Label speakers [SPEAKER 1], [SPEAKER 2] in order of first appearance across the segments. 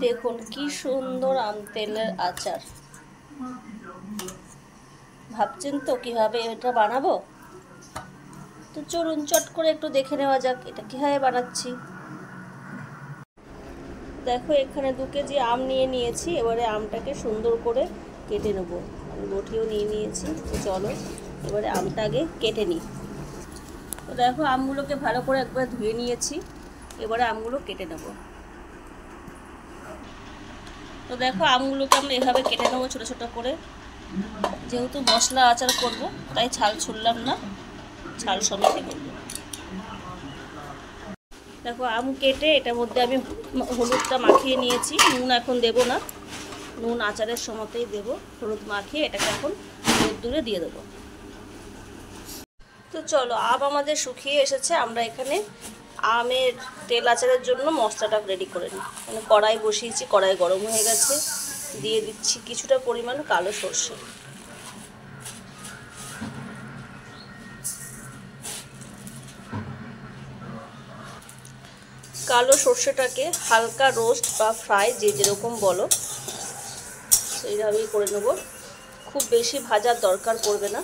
[SPEAKER 1] দেখুন কি সুন্দর আম তেলের আচার। ভাবছেন তো কিভাবে এটা বানাবো? তো চলুন চট করে একটু দেখে নেওয়া যাক এটা কিভাবে বানাচ্ছি। দেখো এখানে 2 কেজি আম নিয়ে নিয়েছি। এবারে আমটাকে সুন্দর করে কেটে নেবো। আমি বটিও নিয়ে নিয়েছি। তো চলো এবারে আমটা আগে কেটে নিই। তো দেখো আমগুলোকে ভালো করে একবার ধুয়ে নিয়েছি। এবারে আমগুলো কেটে নেব। তো দেখো আমগুলোকে আমরা এভাবে কেটে নেবো ছোটো ছোটো করে। যেহেতু মশলা আচার করব তাই ছাল ছুললাম না, ছাল সমেতই করব। দেখো আম কেটে এটার মধ্যে আমি হলুদটা মাখিয়ে নিয়েছি। নুন এখন দেব না, নুন আচারের সময়তেই দেব। হলুদ মাখিয়ে এটাকে এখন রোদ্দুরে দিয়ে দেবো। তো চলো আম আমাদের শুকিয়ে এসেছে। আমরা এখানে আমের তেল আচারের জন্য মশলাটা রেডি করে নিই। মানে কড়াই বসিয়েছি, কড়াই গরম হয়ে গেছে। দিয়ে দিচ্ছি কিছুটা পরিমাণ কালো সরষে। কালো সর্ষেটাকে হালকা রোস্ট বা ফ্রাই যে যেরকম বলো সেইভাবেই করে নেব। খুব বেশি ভাজার দরকার পড়বে না,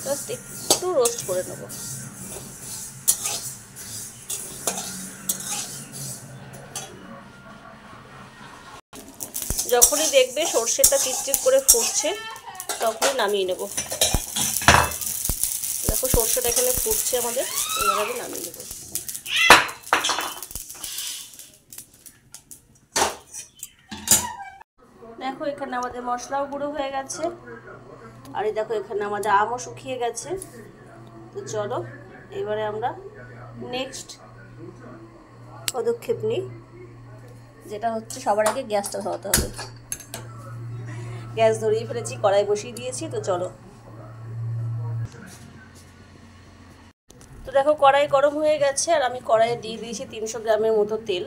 [SPEAKER 1] জাস্ট একটু রোস্ট করে নেব। যখনই দেখবে সর্ষেটা চিটচিট করে ফুটছে তখনই নামিয়ে নেব। দেখো সর্ষেটা এখানে ফুটছে আমাদের, এবার আমি নামিয়ে নেব। দেখো এখানে আমাদের মশলাও গুঁড়ো হয়ে গেছে। আর এই দেখো এখানে আমাদের আমও শুকিয়ে গেছে। তো চলো এবারে আমরা নেক্সট পদক্ষেপ নিই, যেটা হচ্ছে সবার আগে গ্যাসটা ধরাতে হবে। গ্যাস ধরিয়ে ফেলেছি, কড়াই বসিয়ে দিয়েছি। তো চলো। তো দেখো কড়াই গরম হয়ে গেছে আর আমি কড়াইয়ে দিয়ে দিয়েছি 300 গ্রামের মতো তেল।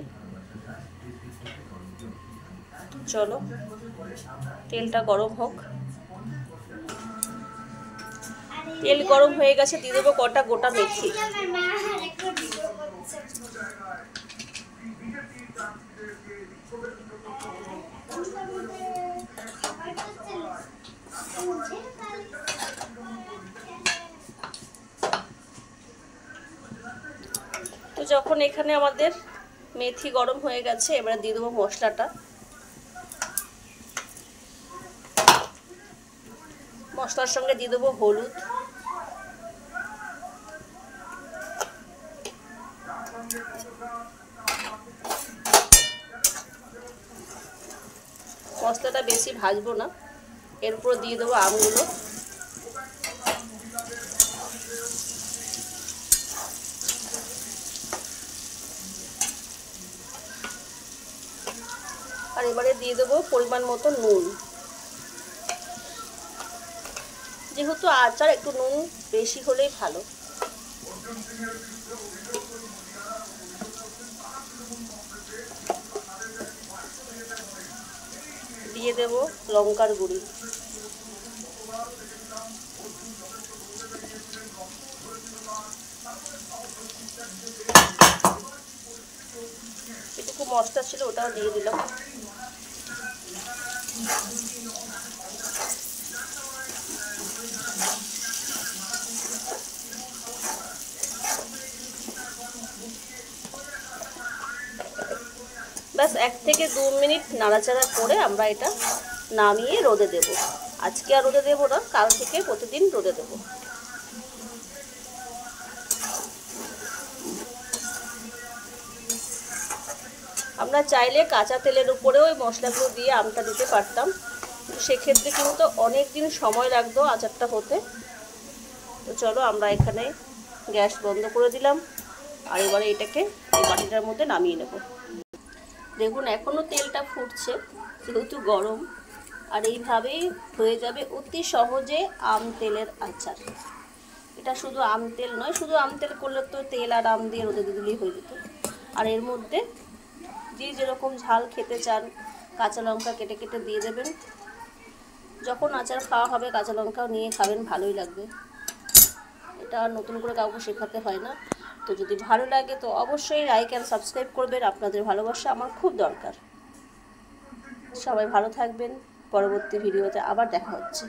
[SPEAKER 1] চলো তেলটা গরম হোক। তেল গরম হয়ে গেছে, দিয়ে দেবো কটা গোটা মেথি। তো যখন এখানে আমাদের মেথি গরম হয়ে গেছে, এবারে দিয়ে দেবো মশলাটা। মশলার সঙ্গে দিয়ে দেবো হলুদ, মশলাটা বেশি ভাজবো না। এরপর দিয়ে দেবো আমগুলো। আর এবারে দিয়ে দেবো পরিমাণ মতো নুন। যেহেতু আচার একটু নুন বেশি হলেই ভালো। দিয়ে দেব লঙ্কার গুঁড়ি। এটুকু মশলা ছিল ওটাও দিয়ে দিলাম। ব্যাস 1 থেকে 2 মিনিট নাড়াচাড়া করে আমরা এটা নামিয়ে রোদে দেব। আজকে আর রোদে দেবো না, কাল থেকে প্রতিদিন রোদে দেব। আমরা চাইলে কাঁচা তেলের উপরেও ওই মশলাগুলো দিয়ে আমটা দিতে পারতাম, সেক্ষেত্রে কিন্তু অনেক দিন সময় লাগতো আচারটা হতে। তো চলো আমরা এখানে গ্যাস বন্ধ করে দিলাম। আর এবারে এটাকে এই বাটিটার মধ্যে নামিয়ে নেব। দেখুন এখনও তেলটা ফুটছে, যেহেতু গরম। আর এইভাবেই হয়ে যাবে অতি সহজে আম তেলের আচার। এটা শুধু আম তেল নয়, শুধু আম তেল করলে তো তেল আর আম দিয়ে রোদে দিলেই হয়ে যেত। আর এর মধ্যে যে যেরকম ঝাল খেতে চান কাঁচা লঙ্কা কেটে কেটে দিয়ে দেবেন। যখন আচার খাওয়া হবে কাঁচা লঙ্কাও নিয়ে খাবেন, ভালোই লাগবে। এটা আর নতুন করে কাউকে শেখাতে হয় না। তো যদি ভালো লাগে তো অবশ্যই লাইক অ্যান্ড সাবস্ক্রাইব করবেন, আপনাদের ভালোবাসা আমার খুব দরকার। সবাই ভালো থাকবেন, পরবর্তী ভিডিওতে আবার দেখা হচ্ছে।